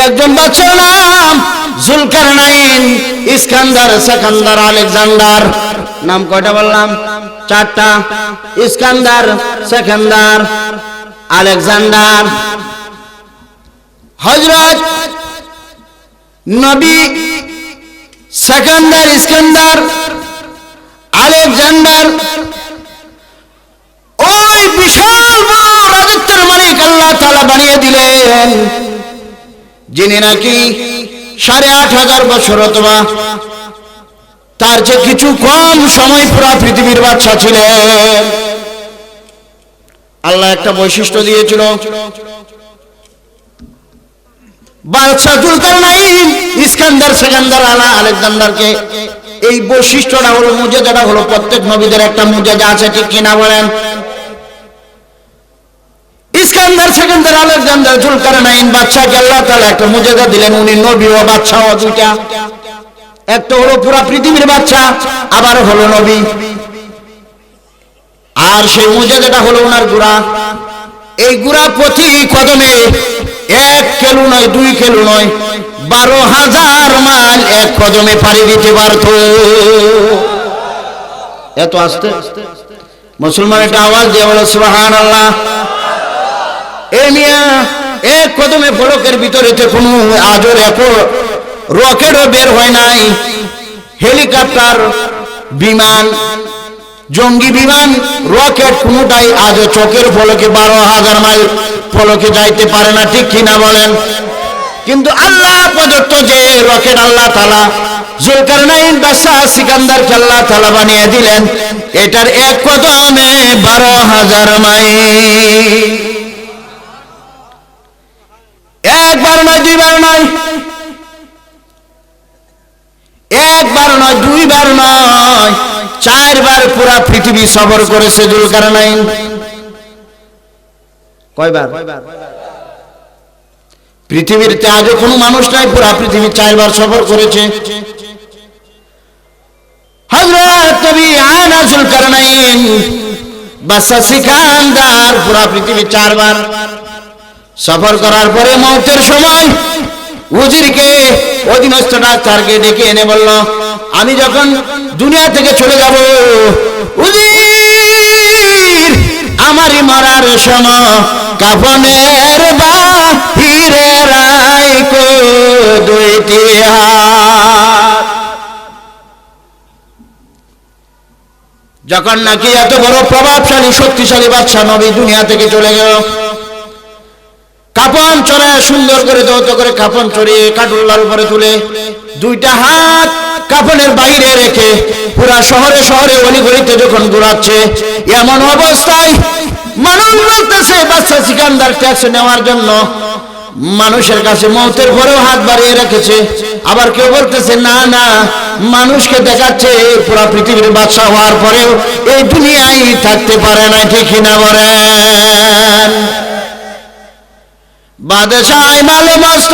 একজন বাচ্চার নাম জুলকারনাইন, ইস্কান্দার, সেকান্দার, আলেকজান্ডার। নাম কয়টা বললাম? চারটা। ইস্কান্দার, সেকান্দার, আলেকজান্ডার। হযরত নবী সেকান্দার, ইস্কান্দার, আলেকজান্ডার ওই বিশাল বড় রাজত্বের মালিক আল্লাহ তাআলা বানিয়ে দিলেন, যিনি নাকি ৮৫০০ বছর অথবা তার চেয়ে কিছু কম সময় পুরা পৃথিবীর বাদশা ছিলেন। আল্লাহ একটা বৈশিষ্ট্য দিয়েছিল বাদশা জুলকারনাইন, ইস্কান্দার, সেকান্দার, আলেকজান্ডারকে। এই বৈশিষ্ট্যটা হলো, মুজিজাটা হলো, প্রত্যেক নবীদের একটা মুজিজা আছে, ঠিক কিনা বলেন? ইস্কান্দার, সেকান্দার, আলেকজান্ডার, জুলকারনাইন বাদশাকে আল্লাহ তাআলা একটা মুজিজা দিলেন। উনি নবী ও বাদশা ও দুইটা। একটা হলো পুরা পৃথিবীর বাদশা, আবার হলো নবী। আর সেই মুজিজাটা হলো ওনার গুড়া। এই গুড়া প্রতি কদমে 1 কিলো নয়, 2 কিলো নয়, 12,000 মাইল এক কদমে পাড়ি দিতে পারত। এত আস্তে মুসলমান একটা আওয়াজ দিয়ে বলো সুবহানাল্লাহ। এই মিয়া এক কদমে ফলকের ভিতরেতে কোনো আজর এক রকেটও বের হয় নাই, হেলিকপ্টার, বিমান, জঙ্গি বিমান, রকেট কোনটাই আজও চোখের ফলকে 12,000 মাইল ফলকে যাইতে পারে না, ঠিক কিনা বলেন? কিন্তু আল্লাহ প্রদত্ত যে রকেট আল্লাহ তাআলা জুলকারনাইন বাদশা সিকান্দারকে আল্লাহ তাআলা বানিয়ে দিলেন, এটার এক কদমে 12,000 মাইল। একবার নয়, দুইবার নয়, একবার নয়, দুইবার নয়, 4 বার পুরা পৃথিবী সফর করেছে জুলকারনাইন। কয়বার? পৃথিবীতে আজও কোনো মানুষ নাই পুরা পৃথিবী 4 বার সফর করেছে। হযরত নবী আনা যুলকারনাইন বাদশা সিকান্দার পুরা পৃথিবী 4 বার সফর করার পরে মওতের সময় উজিরকে অধীনস্থ ডাক্তারকে ডেকে এনে বলল, আমি যখন দুনিয়া থেকে চলে যাব উজির আমারই মরার সময় কাফনের বাহিরে রাইখো দুইটি হাত। যখন নাকি এত বড় প্রভাবশালী শক্তিশালী বাদশা নবী দুনিয়া থেকে চলে গেল, কাফন চড়ায় সুন্দর করে দৌত করে কাফন চড়িয়ে কাঠুল্লার উপরে তুলে দুইটা হাত কাফনের বাইরে রেখে পুরা শহরে শহরে অলিগলিতে যখন ঘোরাচ্ছে, এমন অবস্থায় মানুষ বলতেছে বাদশা সিকান্দার ট্যাক্স নেওয়ার জন্য মানুষের কাছে মওতের পরেও হাত বাড়িয়ে রেখেছে। আবার কেউ বলতেছে না না, মানুষকে দেখাচ্ছে পুরা পৃথিবীর বাদশা হওয়ার পরেও এই দুনিয়ায় থাকতে পারে না। ঠিক না বলেন? বাদশাহ মালে মস্ত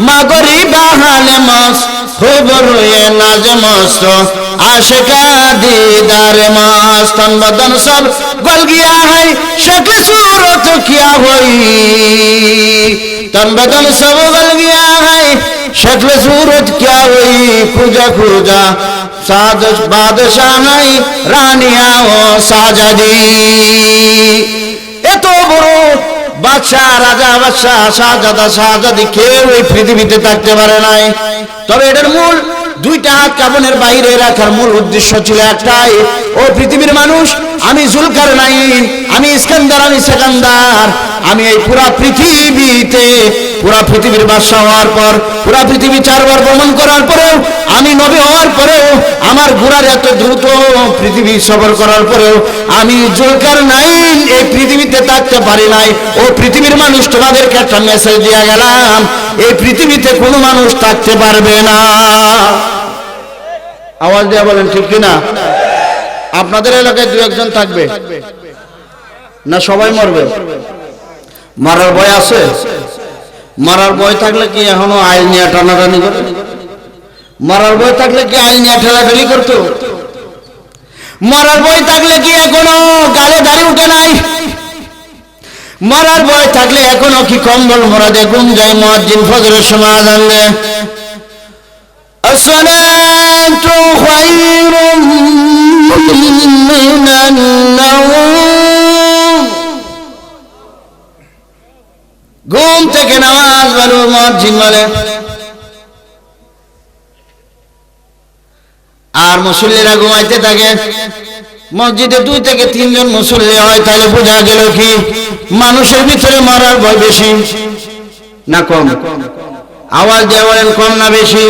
মাগরি বাহালে মস্ত খবর হয়ে নাজ মস্ত আশিকা दीदार मस्त तन बदन सब गल गया है शक्ल सूरत क्या हुई तन बदन सब गल गया है शक्ल सूरत क्या हुई खुजा खुजा सादश बादशाह है रानिया ओ साजदी এত বড় বাদশা রাজা বাদশা শাহজাদা শাহজাদি কেউ এই পৃথিবীতে থাকতে পারে নাই। তবে এটার মূল দুইটা হাত কাফনের বাইরে রাখার মূল উদ্দেশ্য ছিল একটাই, ও পৃথিবীর মানুষ আমি যুলকারনাইন, আমি ইস্কান্দার, আমি সেকান্দার, আমি এই পুরা পৃথিবীতে পুরা পৃথিবীর বাদশা হওয়ার পর পুরা পৃথিবী 4 বার ভ্রমণ করার পরেও আমি নবী হওয়ার পরেও আমার ঘোড়ার এত দ্রুত পৃথিবী সফর করার পরেও আমি যুলকারনাইন এই পৃথিবীতে থাকতে পারি নাই। ও পৃথিবীর মানুষ তোমাদেরকে একটা মেসেজ দিয়ে গেলাম, এই পৃথিবীতে কোনো মানুষ থাকতে পারবে না। আওয়াজ দিয়ে বলেন ঠিক কিনা? আপনাদের এলাকায় 2-1 জন থাকবে না সবাই মরবে? মরার ভয় আছে? মরার ভয় থাকলে কি এখনো আইল নিয়ে টানাটানি করে? মরার ভয় থাকলে কি আইল নিয়ে ঠেলাঠেলি করতো? মরার ভয় থাকলে কি এখনো গালে দাড়ি উঠে নাই? মরার ভয় থাকলে এখনো কি কম্বল মোড়াদে ঘুম যায় মুয়াজ্জিন ফজরের সময় আযান দেয়? আসসালাতু খায়রুম মিনান নাওম, ঘুম থেকে নামাজ বলো মুয়াজ্জিন বলে। আর মুসল্লিরা ঘুমাইতে থাকে। মসজিদে 2 থেকে 3 জন মুসল্লি হয়, তাহলে বোঝা গেল কি মানুষের ভিতরে মরার ভয় বেশি না কম? আওয়াজ দিয়ে বলেন কম না বেশি?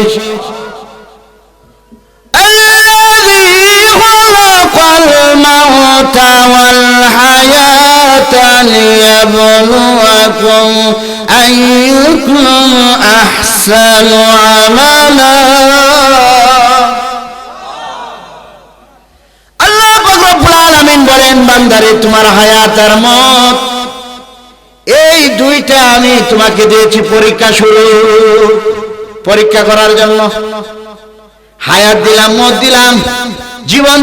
الموت والحياة ليبلوكم أيكم أحسن عملا আল্লাহ পাক রব্বুল আলামিন বলেন, বান্দারে তোমার হায়াত আর মত এই দুইটা আমি তোমাকে দিয়েছি পরীক্ষা শুরু পরীক্ষা করার জন্য। হায়াত দিলাম, মত দিলাম, জীবন